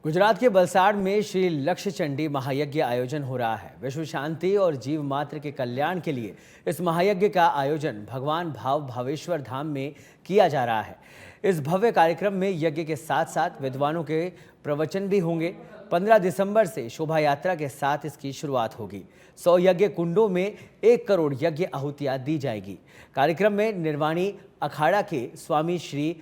गुजरात के वलसाड़ में श्री लक्ष्य चंडी महायज्ञ आयोजन हो रहा है। विश्व शांति और जीव मात्र के कल्याण के लिए इस महायज्ञ का आयोजन भगवान भाव भावेश्वर धाम में किया जा रहा है। इस भव्य कार्यक्रम में यज्ञ के साथ साथ विद्वानों के प्रवचन भी होंगे। 15 दिसंबर से शोभा यात्रा के साथ इसकी शुरुआत होगी। 100 यज्ञ कुंडों में 1 करोड़ यज्ञ आहुतियां दी जाएगी। कार्यक्रम में निर्वाणी अखाड़ा के स्वामी श्री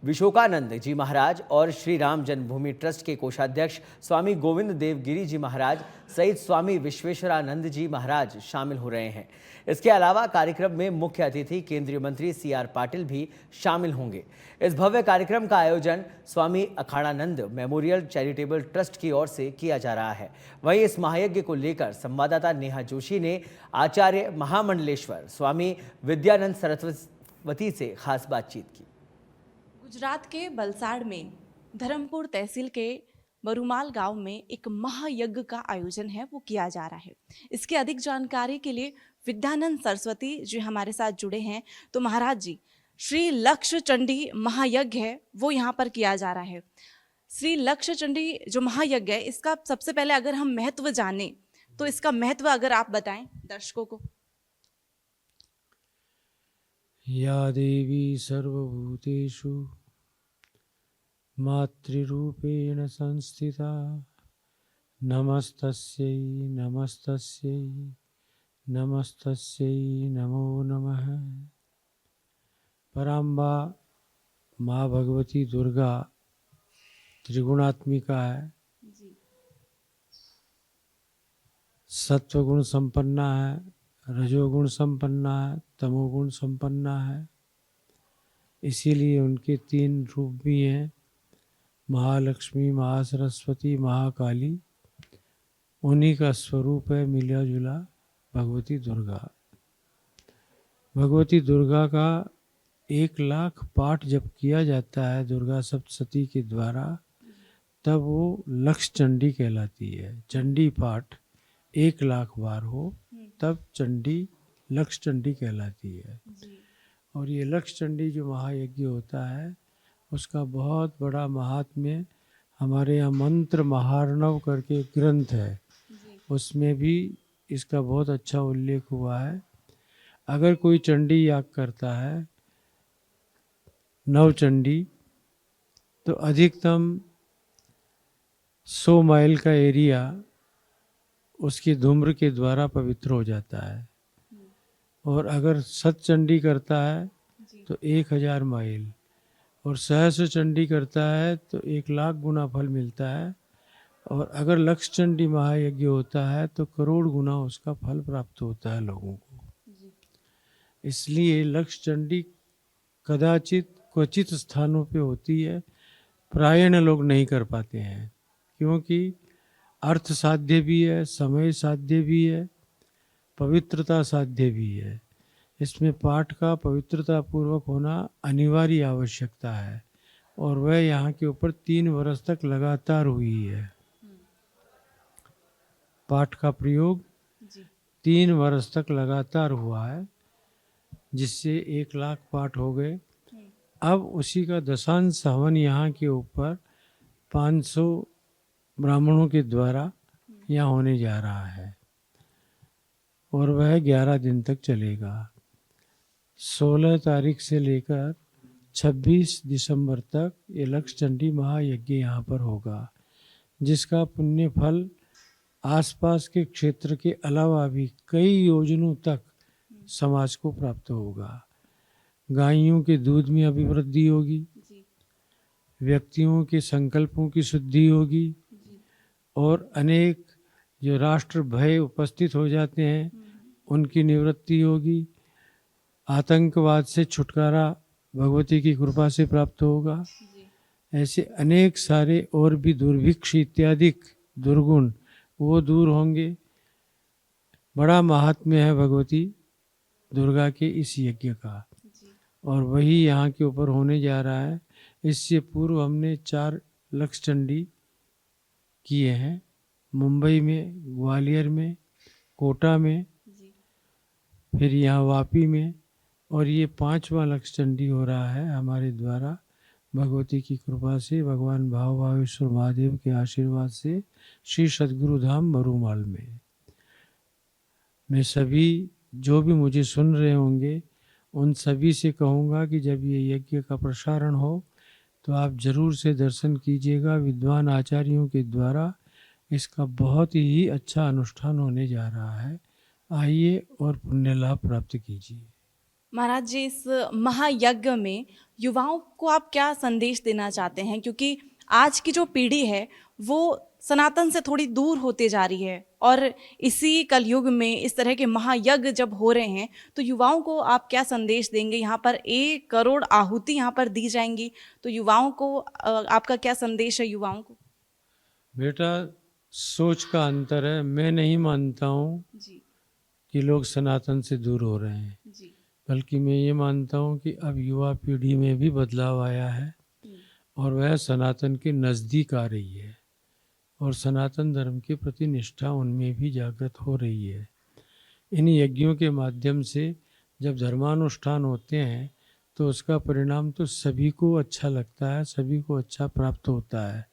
विशोकानंद जी महाराज और श्री राम जन्मभूमि ट्रस्ट के कोषाध्यक्ष स्वामी गोविंद देव गिरी जी महाराज सहित स्वामी विश्वेश्वरानंद जी महाराज शामिल हो रहे हैं। इसके अलावा कार्यक्रम में मुख्य अतिथि केंद्रीय मंत्री CR पाटिल भी शामिल होंगे। इस भव्य कार्यक्रम का आयोजन स्वामी अखाड़ानंद मेमोरियल चैरिटेबल ट्रस्ट की ओर से किया जा रहा है। वहीं इस महायज्ञ को लेकर संवाददाता नेहा जोशी ने आचार्य महामंडलेश्वर स्वामी विद्यानंद सरस्वती से खास बातचीत की। गुजरात के वलसाड़ में धर्मपुर तहसील के बरूमाल गांव में एक महायज्ञ का आयोजन है वो किया जा रहा है। इसकी अधिक जानकारी के लिए विद्यानंद सरस्वती जी हमारे साथ जुड़े हैं। तो महाराज जी, श्री लक्ष्य चंडी महायज्ञ है वो यहाँ पर किया जा रहा है। श्री लक्ष्य चंडी जो महायज्ञ है इसका सबसे पहले अगर हम महत्व जाने तो इसका महत्व अगर आप बताएं दर्शकों को। या देवी सर्वभूतेषु मातृरूपेण संस्थिता नमस्तस्यै नमस्तस्यै नमस्तस्यै नमो नमः। पराम्बा माँ भगवती दुर्गा त्रिगुणात्मिका है, सत्वगुण संपन्ना है, रजोगुण संपन्ना है, तमोगुण संपन्ना है। इसीलिए उनके 3 रूप भी हैं, महालक्ष्मी, महासरस्वती, महाकाली। उन्हीं का स्वरूप है मिला जुला भगवती दुर्गा। भगवती दुर्गा का 1 लाख पाठ जब किया जाता है दुर्गा सप्तशती के द्वारा, तब वो लक्ष्य चंडी कहलाती है। चंडी पाठ 1 लाख बार हो तब चंडी लक्ष्य चंडी कहलाती है। और ये लक्ष्य चंडी जो महायज्ञ होता है उसका बहुत बड़ा महात्म्य हमारे यहाँ मंत्र महार्णव करके ग्रंथ है, उसमें भी इसका बहुत अच्छा उल्लेख हुआ है। अगर कोई चंडी याग करता है नवचंडी, तो अधिकतम 100 माइल का एरिया उसकी धूम्र के द्वारा पवित्र हो जाता है। और अगर सतचंडी करता है तो 1000 माइल, और सहस्र चंडी करता है तो 1 लाख गुना फल मिलता है। और अगर लक्ष्य चंडी महायज्ञ होता है तो करोड़ गुना उसका फल प्राप्त होता है लोगों को। इसलिए लक्ष्य चंडी कदाचित क्वचित स्थानों पे होती है, प्रायः लोग नहीं कर पाते हैं, क्योंकि अर्थ साध्य भी है, समय साध्य भी है, पवित्रता साध्य भी है। इसमें पाठ का पवित्रता पूर्वक होना अनिवार्य आवश्यकता है, और वह यहाँ के ऊपर 3 वर्ष तक लगातार हुई है। पाठ का प्रयोग 3 वर्ष तक लगातार हुआ है, जिससे 1 लाख पाठ हो गए। अब उसी का दशांश हवन यहाँ के ऊपर 500 ब्राह्मणों के द्वारा यहाँ होने जा रहा है, और वह 11 दिन तक चलेगा। 16 तारीख से लेकर 26 दिसंबर तक ये लक्ष्य चंडी महायज्ञ यहाँ पर होगा, जिसका पुण्य फल आसपास के क्षेत्र के अलावा भी कई योजनों तक समाज को प्राप्त होगा। गायों के दूध में अभिवृद्धि होगी, व्यक्तियों के संकल्पों की शुद्धि होगी, और अनेक जो राष्ट्र भय उपस्थित हो जाते हैं उनकी निवृत्ति होगी। आतंकवाद से छुटकारा भगवती की कृपा से प्राप्त होगा। ऐसे अनेक सारे और भी दुर्भिक्ष इत्यादि दुर्गुण वो दूर होंगे। बड़ा महात्म्य है भगवती दुर्गा के इस यज्ञ का, और वही यहाँ के ऊपर होने जा रहा है। इससे पूर्व हमने 4 लक्ष्य चंडी किए हैं, मुंबई में, ग्वालियर में, कोटा में, फिर यहाँ वापी में, और ये 5वां लक्ष्य चंडी हो रहा है हमारे द्वारा भगवती की कृपा से, भगवान भाव भावेश्वर महादेव के आशीर्वाद से श्री सद्गुरु धाम बरूमाल में। मैं सभी जो भी मुझे सुन रहे होंगे उन सभी से कहूँगा कि जब ये यज्ञ का प्रसारण हो तो आप जरूर से दर्शन कीजिएगा। विद्वान आचार्यों के द्वारा इसका बहुत ही अच्छा अनुष्ठान होने जा रहा है। आइए और पुण्य लाभ प्राप्त कीजिए। महाराज जी, इस महायज्ञ में युवाओं को आप क्या संदेश देना चाहते हैं, क्योंकि आज की जो पीढ़ी है वो सनातन से थोड़ी दूर होते जा रही है और इसी कलयुग में इस तरह के महायज्ञ जब हो रहे हैं तो युवाओं को आप क्या संदेश देंगे? यहाँ पर 1 करोड़ आहुति यहाँ पर दी जाएंगी, तो युवाओं को आपका क्या संदेश है युवाओं को? बेटा, सोच का अंतर है। मैं नहीं मानता हूँ जी कि लोग सनातन से दूर हो रहे हैं, जी बल्कि मैं ये मानता हूँ कि अब युवा पीढ़ी में भी बदलाव आया है और वह सनातन के नज़दीक आ रही है और सनातन धर्म के प्रति निष्ठा उनमें भी जागृत हो रही है। इन यज्ञों के माध्यम से जब धर्मानुष्ठान होते हैं तो उसका परिणाम तो सभी को अच्छा लगता है, सभी को अच्छा प्राप्त होता है।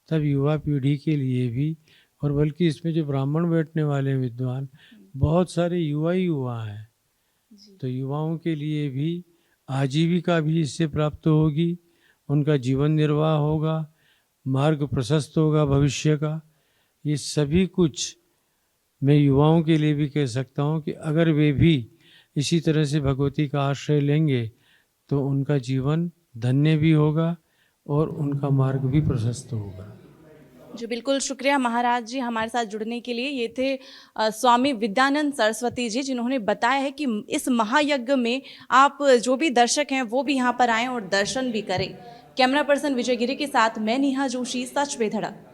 तब युवा पीढ़ी के लिए भी, और बल्कि इसमें जो ब्राह्मण बैठने वाले विद्वान बहुत सारे युवा ही युवा हैं, तो युवाओं के लिए भी आजीविका भी इससे प्राप्त होगी, उनका जीवन निर्वाह होगा, मार्ग प्रशस्त होगा भविष्य का। ये सभी कुछ मैं युवाओं के लिए भी कह सकता हूँ कि अगर वे भी इसी तरह से भगवती का आश्रय लेंगे तो उनका जीवन धन्य भी होगा और उनका मार्ग भी प्रशस्त होगा। जी बिल्कुल, शुक्रिया महाराज जी हमारे साथ जुड़ने के लिए। ये थे स्वामी विद्यानंद सरस्वती जी, जिन्होंने बताया है कि इस महायज्ञ में आप जो भी दर्शक हैं वो भी यहाँ पर आएँ और दर्शन भी करें। कैमरा पर्सन विजय गिरी के साथ मैं नेहा जोशी, सच पे धड़क।